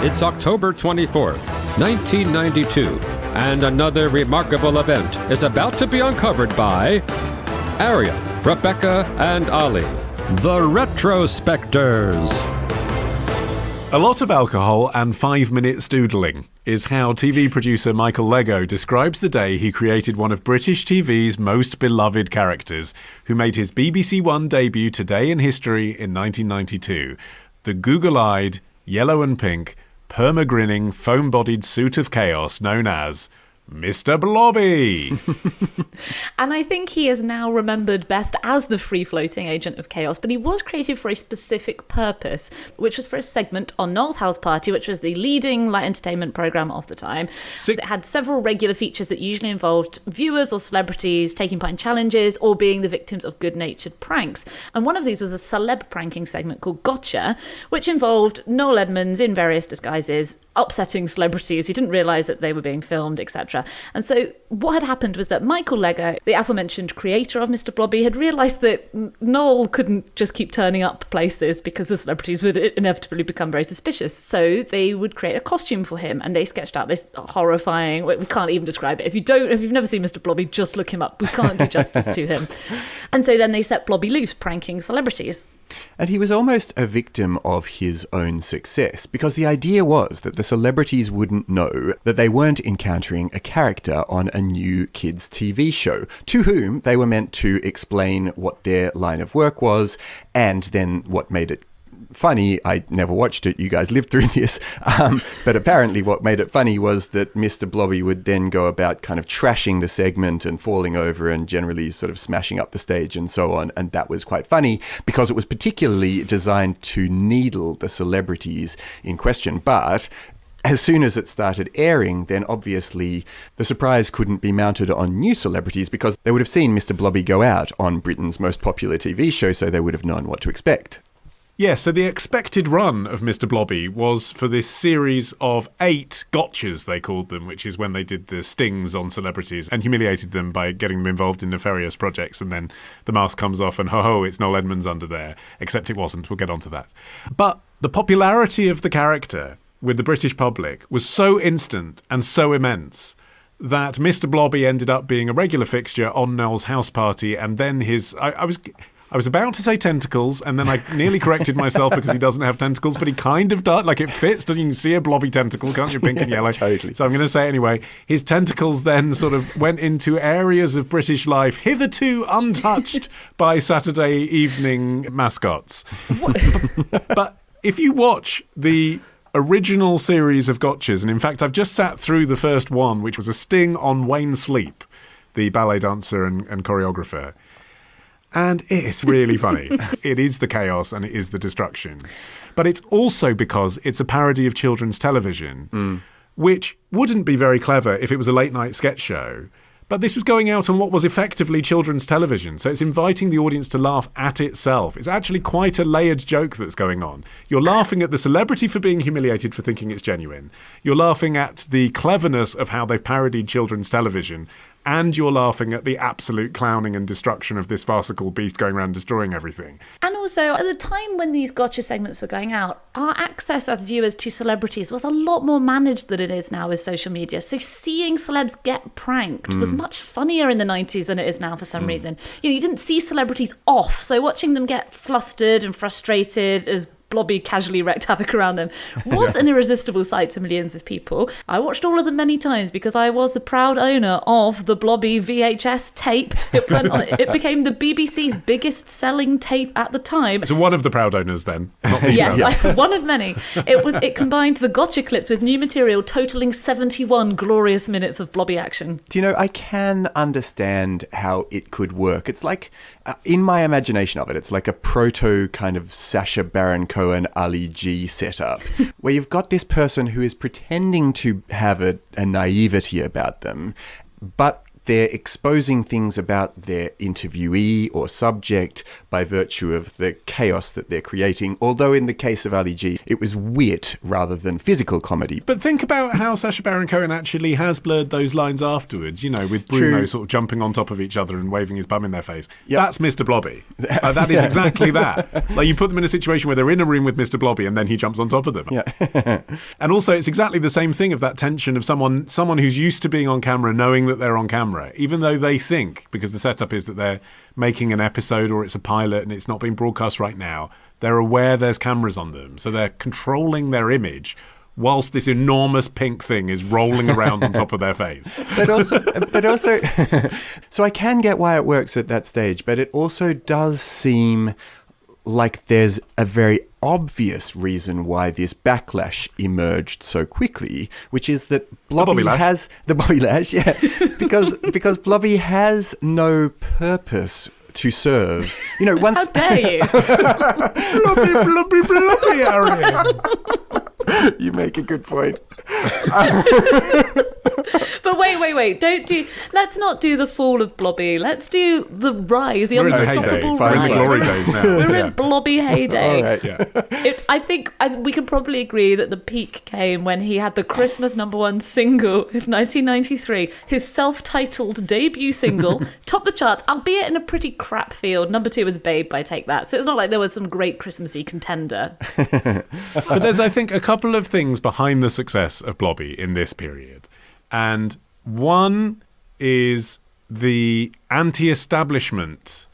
It's October 24th, 1992, and another remarkable event is about to be uncovered by Arion, Rebecca, and Olly, the Retrospectors. A lot of alcohol and 5 minutes doodling is how TV producer Michael Lego describes the day he created one of British TV's most beloved characters, who made his BBC One debut today in history in 1992. The google-eyed, yellow and pink, perma-grinning, foam-bodied suit of chaos known as Mr Blobby. And I think he is now remembered best as the free-floating agent of chaos, but he was created for a specific purpose, which was for a segment on Noel's House Party, which was the leading light entertainment programme of the time. It had several regular features that usually involved viewers or celebrities taking part in challenges or being the victims of good-natured pranks. And one of these was a celeb pranking segment called Gotcha, which involved Noel Edmonds in various disguises, upsetting celebrities who didn't realise that they were being filmed, etc. And so what had happened was that Michael Lego, the aforementioned creator of Mr Blobby, had realised that Noel couldn't just keep turning up places because the celebrities would inevitably become very suspicious. So they would create a costume for him, and they sketched out this horrifying, we can't even describe it. If you've never seen Mr Blobby, just look him up. We can't do justice to him. And so then they set Blobby loose, pranking celebrities. And he was almost a victim of his own success, because the idea was that the celebrities wouldn't know that they weren't encountering a character on a new kids' TV show, to whom they were meant to explain what their line of work was, and then what made it funny. I never watched it, you guys lived through this, but apparently what made it funny was that Mr Blobby would then go about kind of trashing the segment and falling over and generally sort of smashing up the stage and so on, and that was quite funny because it was particularly designed to needle the celebrities in question. But as soon as it started airing, then obviously the surprise couldn't be mounted on new celebrities because they would have seen Mr Blobby go out on Britain's most popular TV show, so they would have known what to expect. Yeah, so the expected run of Mr Blobby was for this series of 8 gotchas, they called them, which is when they did the stings on celebrities and humiliated them by getting them involved in nefarious projects, and then the mask comes off and ho-ho, it's Noel Edmonds under there. Except it wasn't, we'll get onto that. But the popularity of the character with the British public was so instant and so immense that Mr Blobby ended up being a regular fixture on Noel's House Party, and then I was about to say tentacles, and then I nearly corrected myself because he doesn't have tentacles, but he kind of does. Like, it fits. You can see a blobby tentacle, can't you? Pink and yellow. Totally. So I'm going to say anyway, his tentacles then sort of went into areas of British life hitherto untouched by Saturday evening mascots. But if you watch the original series of gotchas, and in fact, I've just sat through the first one, which was a sting on Wayne Sleep, the ballet dancer and choreographer. And it's really funny. It is the chaos and it is the destruction. But it's also because it's a parody of children's television, which wouldn't be very clever if it was a late-night sketch show. But this was going out on what was effectively children's television, so it's inviting the audience to laugh at itself. It's actually quite a layered joke that's going on. You're laughing at the celebrity for being humiliated for thinking it's genuine. You're laughing at the cleverness of how they've parodied children's television. And you're laughing at the absolute clowning and destruction of this farcical beast going around destroying everything. And also, at the time when these gotcha segments were going out, our access as viewers to celebrities was a lot more managed than it is now with social media. So seeing celebs get pranked was much funnier in the 90s than it is now for some reason. You didn't see celebrities off, so watching them get flustered and frustrated as Blobby casually wreaked havoc around them was an irresistible sight to millions of people. I watched all of them many times because I was the proud owner of the Blobby VHS tape. It became the BBC's biggest selling tape at the time. So one of the proud owners then. Yes, one of many. It combined the gotcha clips with new material totaling 71 glorious minutes of Blobby action. Do you know, I can understand how it could work. It's like, in my imagination of it, it's like a proto kind of Sacha Baron Cohen Ali G setup, where you've got this person who is pretending to have a naivety about them, but they're exposing things about their interviewee or subject by virtue of the chaos that they're creating. Although in the case of Ali G, it was wit rather than physical comedy. But think about how Sacha Baron Cohen actually has blurred those lines afterwards, with Bruno True. sort of jumping on top of each other and waving his bum in their face. Yep. That's Mr Blobby. That is exactly that. Like, you put them in a situation where they're in a room with Mr Blobby and then he jumps on top of them. Yeah. And also, it's exactly the same thing of that tension of someone who's used to being on camera knowing that they're on camera, even though they think, because the setup is that they're making an episode or it's a pilot and it's not being broadcast right now, they're aware there's cameras on them. So they're controlling their image whilst this enormous pink thing is rolling around on top of their face. But also, so I can get why it works at that stage, but it also does seem like there's a very obvious reason why this backlash emerged so quickly, which is that Blobby has the Blobby lash, yeah, because Blobby has no purpose to serve. Once How dare you? Blobby, Arion. You make a good point. But wait, let's not do the fall of Blobby. Let's do the rise, the We're in the unstoppable heyday. We're in the rise. glory days now. We're Yeah. in Blobby heyday. All right. Yeah. I think we can probably agree that the peak came when he had the Christmas #1 single of 1993, his self-titled debut single, topped the charts, albeit in a pretty crap field. #2 was Babe by Take That. So it's not like there was some great Christmassy contender. But there's, I think, a couple of things behind the success of Blobby in this period. And one is the anti-establishment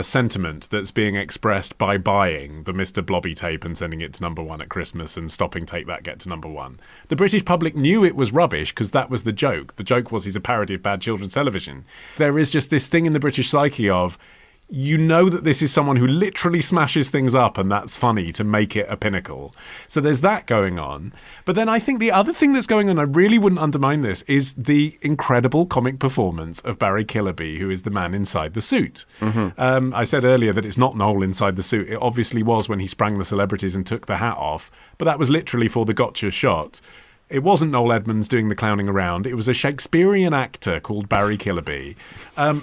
sentiment that's being expressed by buying the Mr Blobby tape and sending it to #1 at Christmas and stopping Take That, Get to #1. The British public knew it was rubbish because that was the joke. The joke was he's a parody of bad children's television. There is just this thing in the British psyche of, that this is someone who literally smashes things up and that's funny to make it a pinnacle. So there's that going on. But then I think the other thing that's going on, I really wouldn't undermine this, is the incredible comic performance of Barry Killerby, who is the man inside the suit. Mm-hmm. I said earlier that it's not Noel inside the suit. It obviously was when he sprang the celebrities and took the hat off, but that was literally for the gotcha shot. It wasn't Noel Edmonds doing the clowning around. It was a Shakespearean actor called Barry Killerby,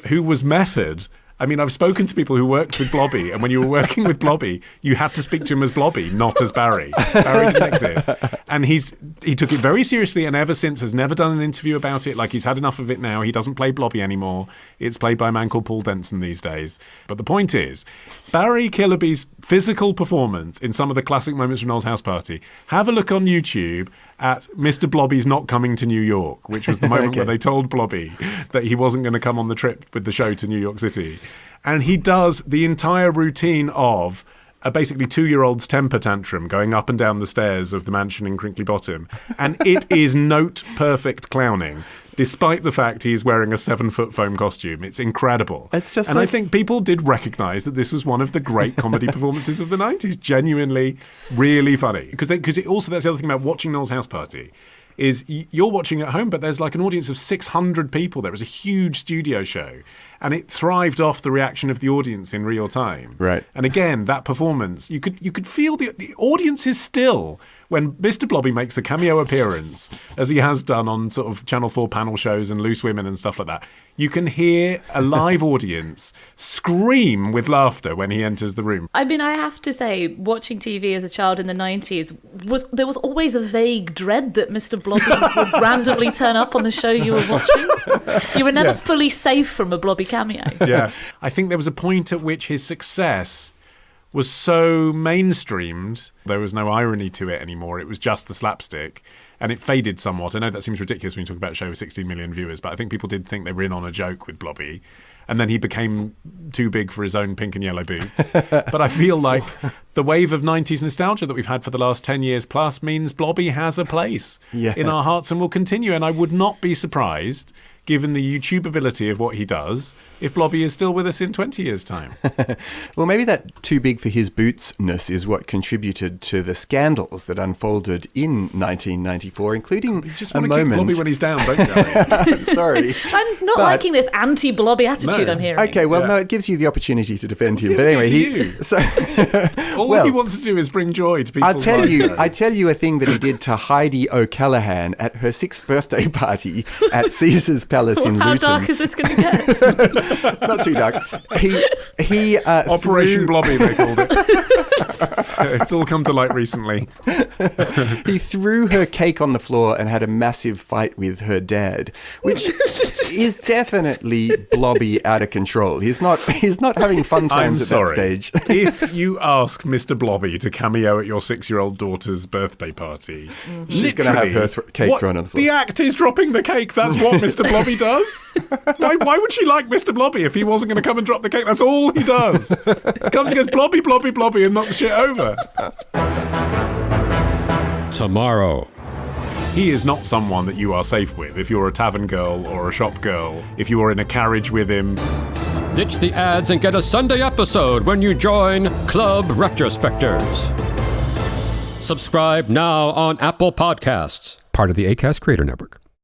who was method. I mean, I've spoken to people who worked with Blobby, and when you were working with Blobby, you had to speak to him as Blobby, not as Barry. Barry didn't exist. And he took it very seriously, and ever since has never done an interview about it. Like, he's had enough of it now. He doesn't play Blobby anymore. It's played by a man called Paul Denson these days. But the point is, Barry Killerby's physical performance in some of the classic moments from Noel's house party, have a look on YouTube at Mr Blobby's Not Coming to New York, which was the moment where they told Blobby that he wasn't going to come on the trip with the show to New York City. And he does the entire routine of a basically 2-year-old's temper tantrum going up and down the stairs of the mansion in Crinkley Bottom. And it is note-perfect clowning, despite the fact he is wearing a 7-foot foam costume. It's incredible. It's just I think people did recognise that this was one of the great comedy performances of the 90s. Genuinely, really funny. Because also, that's the other thing about watching Noel's house party, is you're watching at home, but there's like an audience of 600 people. There was a huge studio show, and it thrived off the reaction of the audience in real time. Right. And again, that performance, you could feel the audience is still, when Mr Blobby makes a cameo appearance, as he has done on sort of Channel 4 panel shows and Loose Women and stuff like that, you can hear a live audience scream with laughter when he enters the room. I mean, I have to say, watching TV as a child in the 90s, there was always a vague dread that Mr Blobby would randomly turn up on the show you were watching. You were never fully safe from a Blobby cameo. Yeah. I think there was a point at which his success was so mainstreamed, there was no irony to it anymore. It was just the slapstick, and it faded somewhat. I know that seems ridiculous when you talk about a show with 16 million viewers, but I think people did think they were in on a joke with Blobby. And then he became too big for his own pink and yellow boots. But I feel like the wave of 90s nostalgia that we've had for the last 10 years plus means Blobby has a place in our hearts and will continue. And I would not be surprised, given the YouTube ability of what he does, if Blobby is still with us in 20 years' time. Well, maybe that too big for his boots-ness is what contributed to the scandals that unfolded in 1994, including You just a want to keep moment... Blobby when he's down, don't you? Sorry. I'm not But- liking this anti-Blobby attitude No. I'm hearing. Okay, well, no, it gives you the opportunity to defend him. Yeah, But it anyway, gives you. All he wants to do is bring joy to people. I tell you a thing that he did to Heidi O'Callaghan at her 6th birthday party at Caesar's palace in How Luton. dark is this going to get? Not too dark. He Operation Blobby, they called it. It's all come to light recently. He threw her cake on the floor and had a massive fight with her dad, which is definitely Blobby out of control. He's not having fun times that stage. If you ask Mr Blobby to cameo at your 6-year-old daughter's birthday party, She's going to have her cake thrown on the floor. The act is dropping the cake. That's what Mr Blobby does. Why would she like Mr Blobby if he wasn't going to come and drop the cake? That's all he does. He comes and goes, Blobby, Blobby, Blobby, and knocks shit over. Tomorrow. He is not someone that you are safe with if you're a tavern girl or a shop girl, if you are in a carriage with him. Ditch the ads and get a Sunday episode when you join Club Retrospectors. Subscribe now on Apple Podcasts, part of the Acast Creator Network.